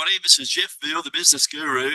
everybody. This is Jeff Veale, the business guru,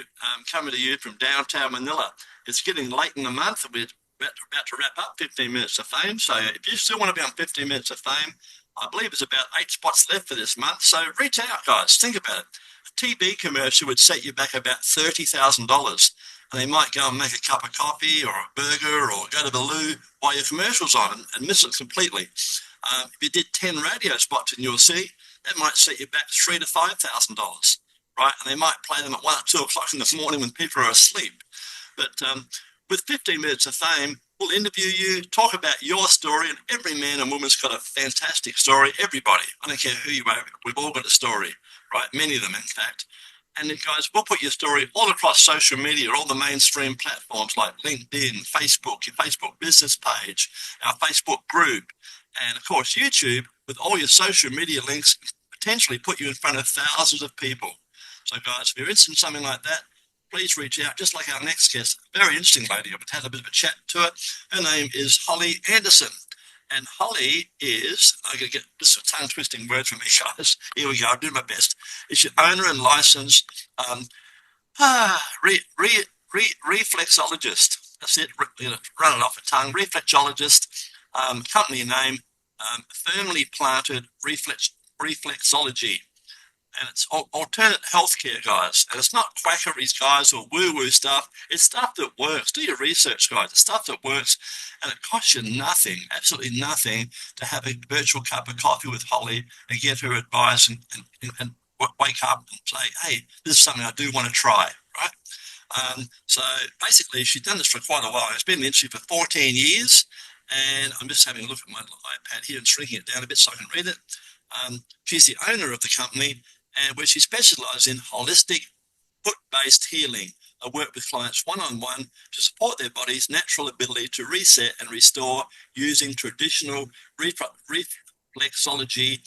coming to you from downtown Manila. It's getting late in the month. We're about to wrap up 15 Minutes of Fame. So if you still want to be on 15 Minutes of Fame, I believe there's about 8 spots left for this month. So reach out, guys. Think about it. A TV commercial would set you back about $30,000. And they might go and make a cup of coffee or a burger or go to the loo while your commercial's on and miss it completely. If you did 10 radio spots in your city, that might set you back $3,000 to $5,000, right? And they might play them at 1 or 2 o'clock in the morning when people are asleep. But with 15 Minutes of Fame, we'll interview you, talk about your story, and every man and woman's got a fantastic story. Everybody, I don't care who you are, we've all got a story, right? Many of them, in fact. And then, guys, we'll put your story all across social media, all the mainstream platforms like LinkedIn, Facebook, your Facebook business page, our Facebook group, and, of course, YouTube, with all your social media links, potentially put you in front of thousands of people. So, guys, if you're interested in something like that, please reach out, just like our next guest, a very interesting lady. I've had a bit of a chat to her. Her name is Holly Anderson. And Holly is, I'm going to get this a tongue-twisting word from me, guys. Here we go, I'll do my best. Is your owner and licensed reflexologist. That's it, run it off the tongue. Reflexologist, company name, Firmly Planted Reflexology. And it's alternate healthcare, guys. And it's not quackeries, guys, or woo-woo stuff. It's stuff that works. Do your research, guys. It's stuff that works. And it costs you nothing, absolutely nothing, to have a virtual cup of coffee with Holly and get her advice and wake up and say, hey, this is something I do want to try, right? So basically, she's done this for quite a while. It's been in the industry for 14 years. And I'm just having a look at my iPad here and shrinking it down a bit so I can read it. She's the owner of the company, and where she specializes in holistic foot-based healing. I work with clients one-on-one to support their body's natural ability to reset and restore using traditional reflexology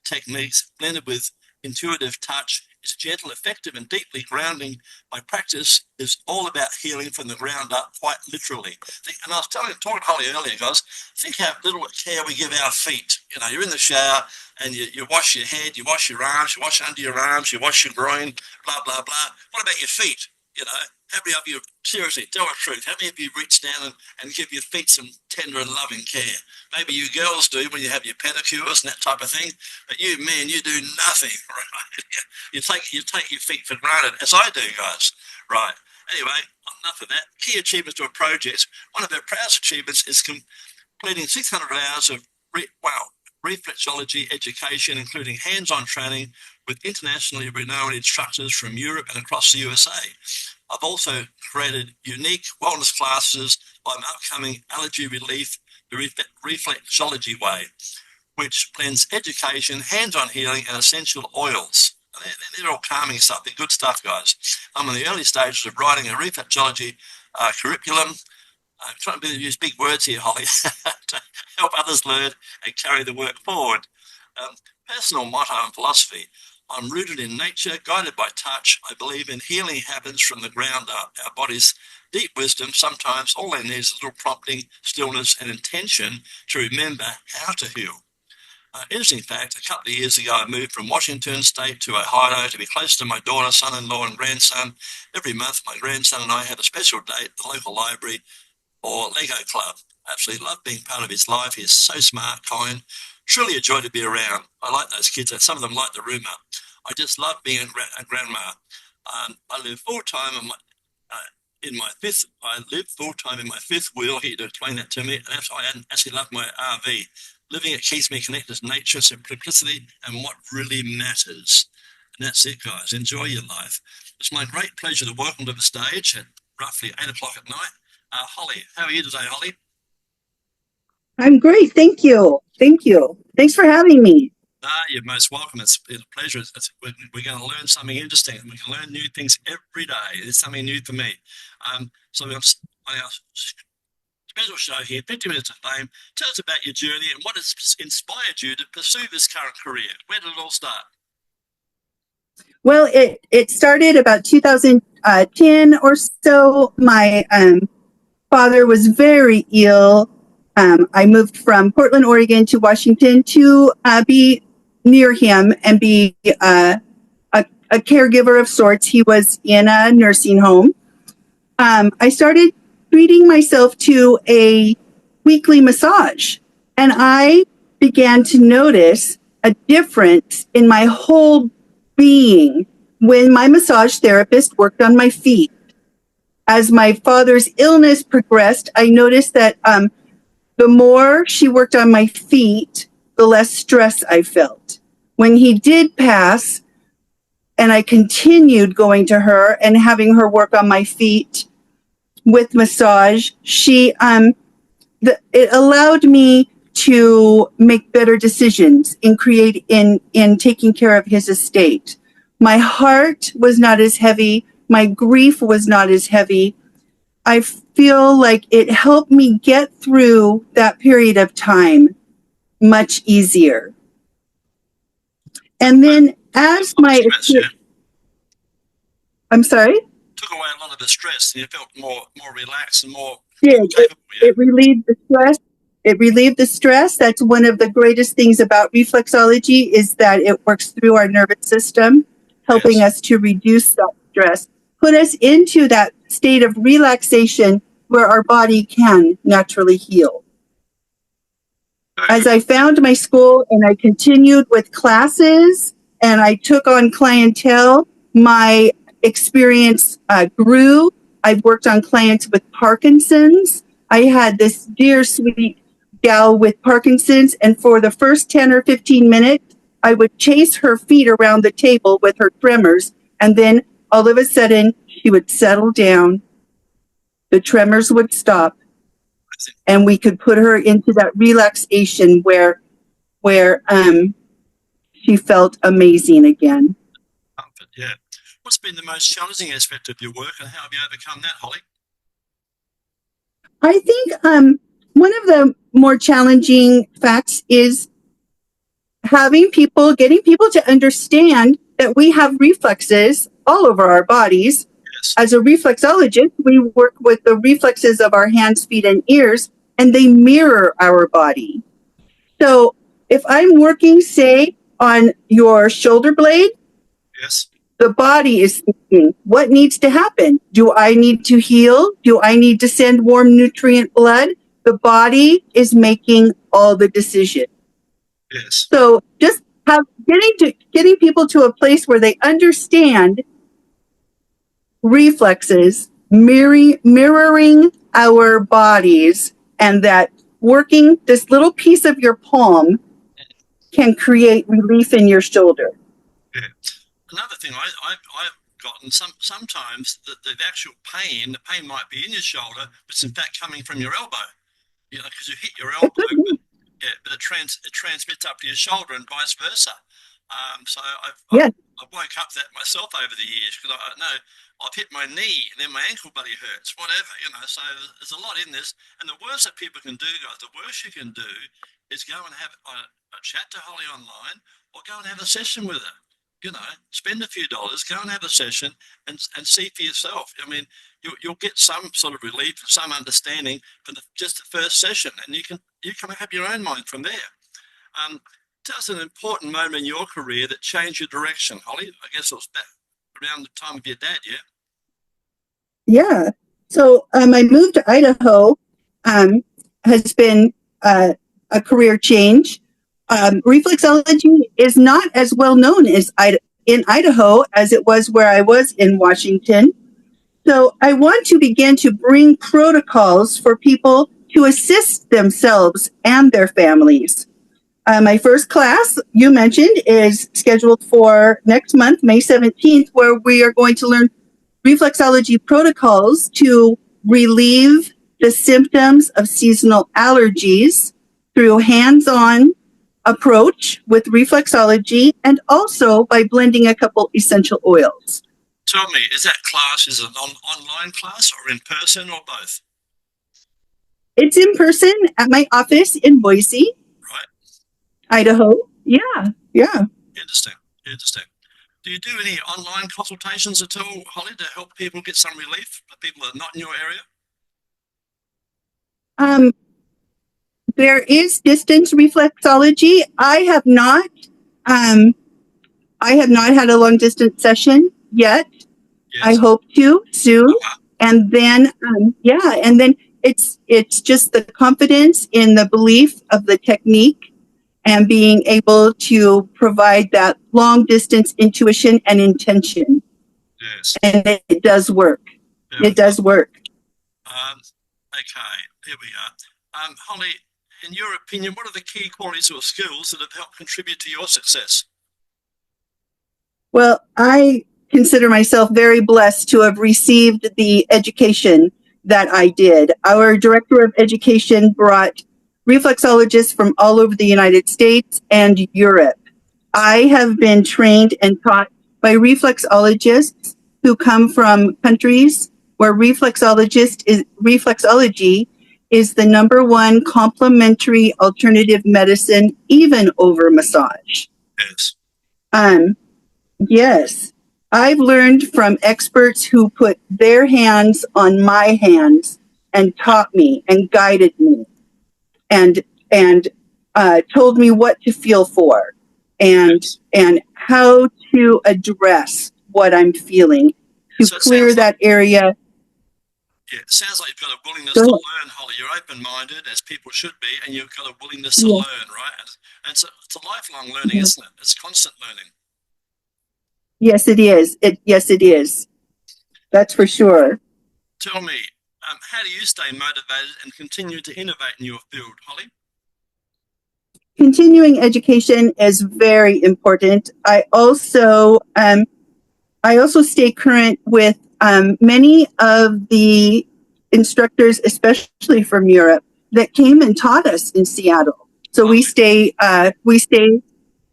techniques blended with intuitive touch. It's gentle, effective, and deeply grounding. My practice is all about healing from the ground up, quite literally. And I was talking to Holly earlier, guys, think how little care we give our feet. You know, you're in the shower and you wash your head, you wash your arms, you wash under your arms, you wash your groin, blah, blah, blah. What about your feet? You know, how many of you, seriously, tell the truth, how many of you reach down and give your feet some tender and loving care? Maybe you girls do when you have your pedicures and that type of thing, but you men, you do nothing, right? You take your feet for granted, as I do, guys, right? Anyway, enough of that. Key achievements to a project. One of our proudest achievements is completing 600 hours of reflexology education, including hands-on training with internationally renowned instructors from Europe and across the USA. I've also created unique wellness classes by my upcoming allergy relief, the reflexology way, which blends education, hands-on healing, and essential oils. They're all calming stuff. They're good stuff, guys. I'm in the early stages of writing a reflexology curriculum. I'm trying to use big words here, Holly, to help others learn and carry the work forward. Personal motto and philosophy. I'm rooted in nature, guided by touch. I believe in healing happens from the ground up. Our body's deep wisdom, sometimes all they need is a little prompting, stillness, and intention to remember how to heal. Interesting fact, a couple of years ago, I moved from Washington State to Ohio to be close to my daughter, son-in-law, and grandson. Every month, my grandson and I have a special day at the local library or Lego club. Absolutely love being part of his life. He's so smart, kind, truly a joy to be around. I like those kids. Some of them light the room up. I just love being a grandma. I live full-time in my fifth wheel. He had to explain that to me. And I actually love my RV. Living at keeps me connected to nature, simplicity, and what really matters. And that's it, guys. Enjoy your life. It's my great pleasure to welcome to the stage at roughly 8 o'clock at night, Holly. How are you today, Holly? I'm great. Thank you. Thanks for having me. You're most welcome. It's a pleasure. We're going to learn something interesting. We can learn new things every day. It's something new for me. So on our special show here, 50 Minutes of Fame. Tell us about your journey and what has inspired you to pursue this current career. Where did it all start? Well, it started about 2010 or so. My father was very ill. I moved from Portland, Oregon to Washington to be near him and be a caregiver of sorts. He was in a nursing home. I started treating myself to a weekly massage, and I began to notice a difference in my whole being when my massage therapist worked on my feet. As my father's illness progressed, I noticed that the more she worked on my feet, the less stress I felt. When he did pass, and I continued going to her and having her work on my feet with massage, it allowed me to make better decisions in taking care of his estate. My heart was not as heavy. My grief was not as heavy. I feel like it helped me get through that period of time much easier. And then as my, Stress, yeah. I'm sorry? Took away a lot of the stress, and you felt more relaxed and more Did. capable. Yeah. It relieved the stress. It relieved the stress. That's one of the greatest things about reflexology is that it works through our nervous system, helping us to reduce that stress, put us into that state of relaxation where our body can naturally heal. As I found my school and I continued with classes and I took on clientele, my experience grew. I've worked on clients with Parkinson's. I had this dear, sweet gal with Parkinson's, and for the first 10 or 15 minutes, I would chase her feet around the table with her tremors, and then all of a sudden, she would settle down. The tremors would stop, and we could put her into that relaxation where she felt amazing again. Comfort, yeah. What's been the most challenging aspect of your work, and how have you overcome that, Holly? I think one of the more challenging facts is getting people to understand that we have reflexes all over our bodies. Yes. As a reflexologist, we work with the reflexes of our hands, feet, and ears, and they mirror our body. So if I'm working, say, on your shoulder blade, Yes. the body is thinking, what needs to happen? Do I need to heal? Do I need to send warm nutrient blood? The body is making all the decisions. Yes. So just getting people to a place where they understand reflexes, mirroring our bodies, and that working this little piece of your palm can create relief in your shoulder. Yeah. Another thing I've gotten sometimes the actual pain, the pain might be in your shoulder, but it's in fact coming from your elbow. You know, because you hit your elbow, but it transmits up to your shoulder and vice versa. So I've woke up that myself over the years because I know I've hit my knee and then my ankle bloody hurts, whatever, you know. So there's a lot in this, and the worst that people can do, guys, the worst you can do is go and have a chat to Holly online, or go and have a session with her. You know, spend a few dollars, go and have a session, and see for yourself. I mean, you'll get some sort of relief, some understanding from just the first session, and you can have your own mind from there. Tell us an important moment in your career that changed your direction, Holly. I guess it was around the time of your dad, yeah? Yeah. So I moved to Idaho. Has been a career change. Reflexology is not as well known in Idaho as it was where I was in Washington. So I want to begin to bring protocols for people to assist themselves and their families. My first class, you mentioned, is scheduled for next month, May 17th, where we are going to learn reflexology protocols to relieve the symptoms of seasonal allergies through hands-on approach with reflexology, and also by blending a couple essential oils. Tell me, is that class an online class or in person or both? It's in person at my office in Boise, right? Idaho. Yeah. Interesting. Do you do any online consultations at all, Holly, to help people get some relief for people that are not in your area? There is distance reflexology. I have not I have not had a long distance session yet. I Yes. hope to soon. Uh-huh. And then, and then it's just the confidence in the belief of the technique and being able to provide that long distance intuition and intention. Yes. And it does work. Very It does work. Okay, here we are. Holly, in your opinion, what are the key qualities or skills that have helped contribute to your success? Well, I consider myself very blessed to have received the education that I did. Our director of education brought reflexologists from all over the United States and Europe. I have been trained and taught by reflexologists who come from countries where reflexology is the number one complementary alternative medicine, even over massage. Yes. Yes, I've learned from experts who put their hands on my hands and taught me and guided me and told me what to feel for and Yes. and how to address what I'm feeling to So it clear sounds like, that area. yeah, it sounds like you've got a willingness Go to ahead. learn, Holly. You're open-minded, as people should be, and you've got a willingness to Yeah. learn, right? And it's a lifelong learning, isn't it? It's constant learning. Yes, it is. Yes, it is. That's for sure. Tell me, how do you stay motivated and continue to innovate in your field, Holly? Continuing education is very important. I also stay current with many of the instructors, especially from Europe, that came and taught us in Seattle. So we stay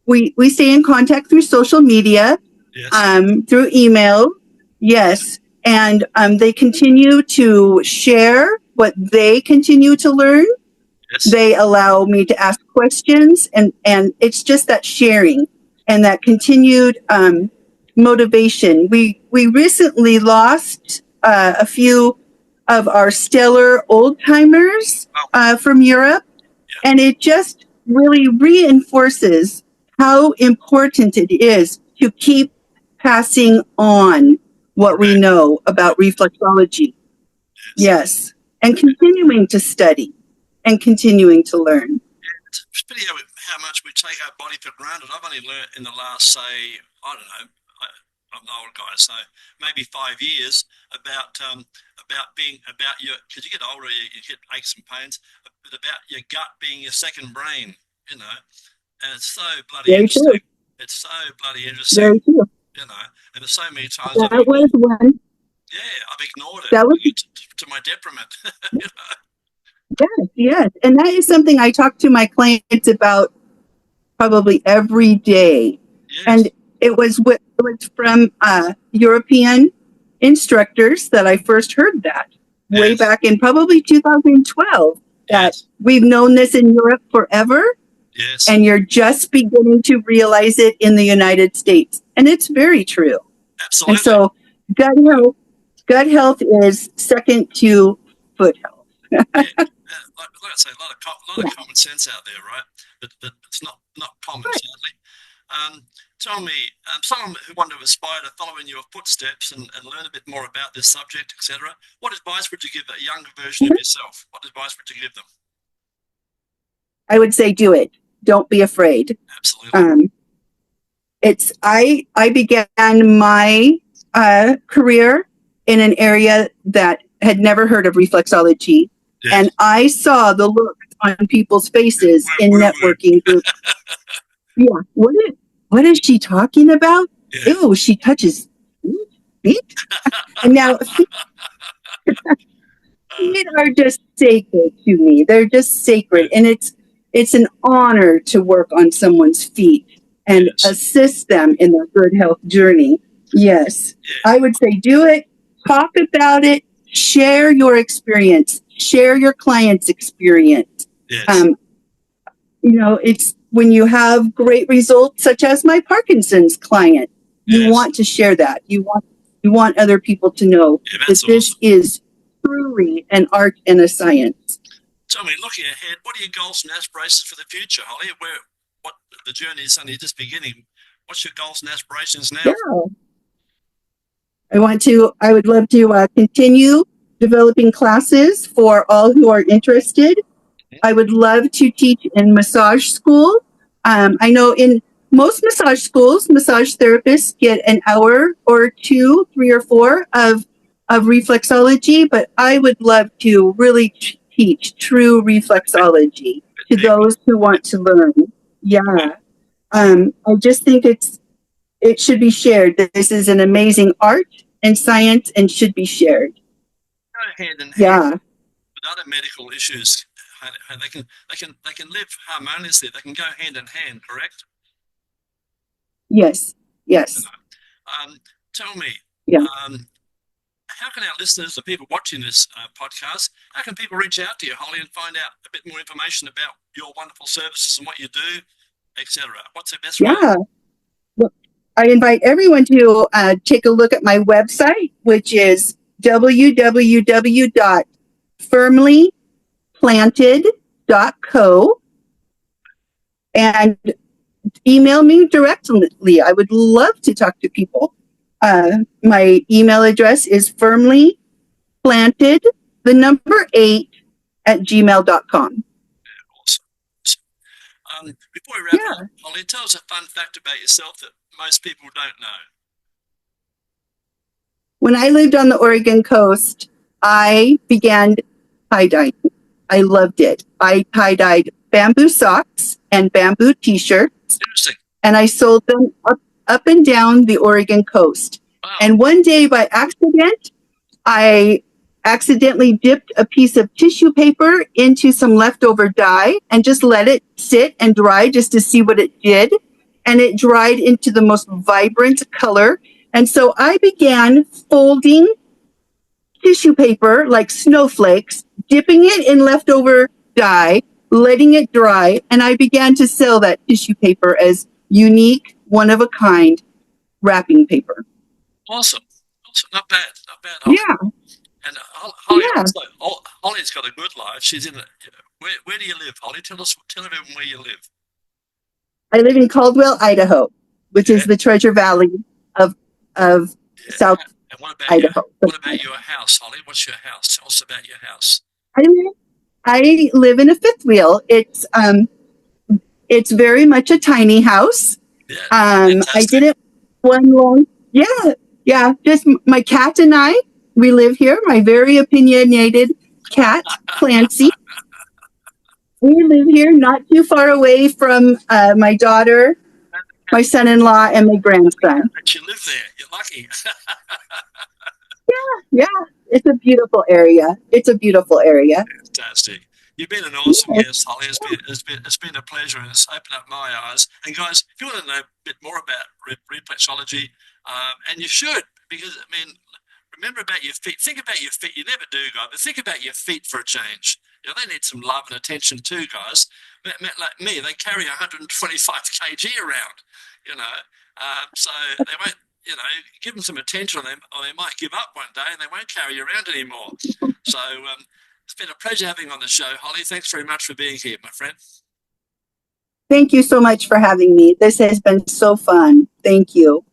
in contact through social media, Yes. through email, yes, and they continue to share what they continue to learn. Yes. They allow me to ask questions, and it's just that sharing and that continued motivation. We recently lost a few of our stellar old timers from Europe, and it just really reinforces how important it is to keep passing on what we know about reflexology. Yes, and continuing to study and continuing to learn. It's pretty how much we take our body for granted. I've only learnt in the last, say, I don't know, I'm an old guy, so maybe 5 years about your, because you get older, you get aches and pains, but about your gut being your second brain, and it's so bloody Very true. interesting. It's so bloody interesting, Very true. and there's so many times That was one. I've ignored it That was to my detriment. yes, and that is something I talk to my clients about probably every day. Yes. And it was from European instructors that I first heard that way back in probably 2012. That we've known this in Europe forever, and you're just beginning to realize it in the United States, and it's very true. Absolutely. And so, gut health is second to foot health. Like I say, a lot of common sense out there, right? But it's not common, sadly. Tell me, someone who wanted to aspire to follow in your footsteps and learn a bit more about this subject, etc., what advice would you give a younger version of yourself? What advice would you give them? I would say do it. Don't be afraid. Absolutely. I began my career in an area that had never heard of reflexology. Yes. And I saw the look on people's faces in networking groups. Yeah. What is she talking about? Yeah. Ew, she touches feet? And now feet are just sacred to me. They're just sacred. And it's an honor to work on someone's feet and assist them in their good health journey. Yes. I would say do it, talk about it, share your experience, share your client's experience. Yes. It's when you have great results, such as my Parkinson's client, you want to share that. You want other people to know that this is truly an art and a science. Tell me, looking ahead, what are your goals and aspirations for the future, Holly? What the journey is only just beginning. What's your goals and aspirations now? Yeah. I would love to continue developing classes for all who are interested. I would love to teach in massage school. I know in most massage schools, massage therapists get an hour or two, 3 or 4 of reflexology, but I would love to really teach true reflexology to those who want to learn. Yeah. I just think it should be shared. This is an amazing art and science and should be shared. Go hand in hand Yeah. with other medical issues. They can live harmoniously. They can go hand in hand, correct? Yes. Yes. Tell me, Yeah. how can our listeners, the people watching this podcast, how can people reach out to you, Holly, and find out a bit more information about your wonderful services and what you do, etc.? What's the best way? Yeah. Well, I invite everyone to take a look at my website, which is www.firmlyplanted.co, and email me directly. I would love to talk to people. My email address is firmlyplanted8@gmail.com. Awesome. Before we wrap up, Holly, tell us a fun fact about yourself that most people don't know. When I lived on the Oregon coast, I began tie-dyeing. I loved it. I tie-dyed bamboo socks and bamboo t-shirts, Interesting. and I sold them up and down the Oregon coast. Wow. And one day by accident, I accidentally dipped a piece of tissue paper into some leftover dye and just let it sit and dry just to see what it did. And it dried into the most vibrant color. And so I began folding tissue paper like snowflakes, dipping it in leftover dye, letting it dry, and I began to sell that tissue paper as unique, one-of-a-kind wrapping paper. Awesome. Not bad, Holly. Yeah. And Holly, Yeah. Holly's got a good life. She's in it. Where do you live, Holly? Tell everyone where you live. I live in Caldwell, Idaho, which is the Treasure Valley of South And what about Idaho. What about your house, Holly? What's your house? Tell us about your house. I live in a fifth wheel. It's very much a tiny house. Yeah, I didn't one long. Yeah. Just my cat and I. We live here. My very opinionated cat, Clancy. We live here, not too far away from my daughter, my son-in-law, and my grandson. But you live there. You're lucky. Yeah. It's a beautiful area. Fantastic. You've been an awesome guest, Holly. It's been a pleasure, and it's opened up my eyes. And guys, if you want to know a bit more about reflexology, and you should, because remember about your feet. Think about your feet. You never do, guys, but think about your feet for a change. They need some love and attention too, guys. Like me, they carry 125 kg around. So they won't. Give them some attention on them, or they might give up one day and they won't carry you around anymore. So it's been a pleasure having you on the show, Holly. Thanks very much for being here, my friend. Thank you so much for having me. This has been so fun. Thank you.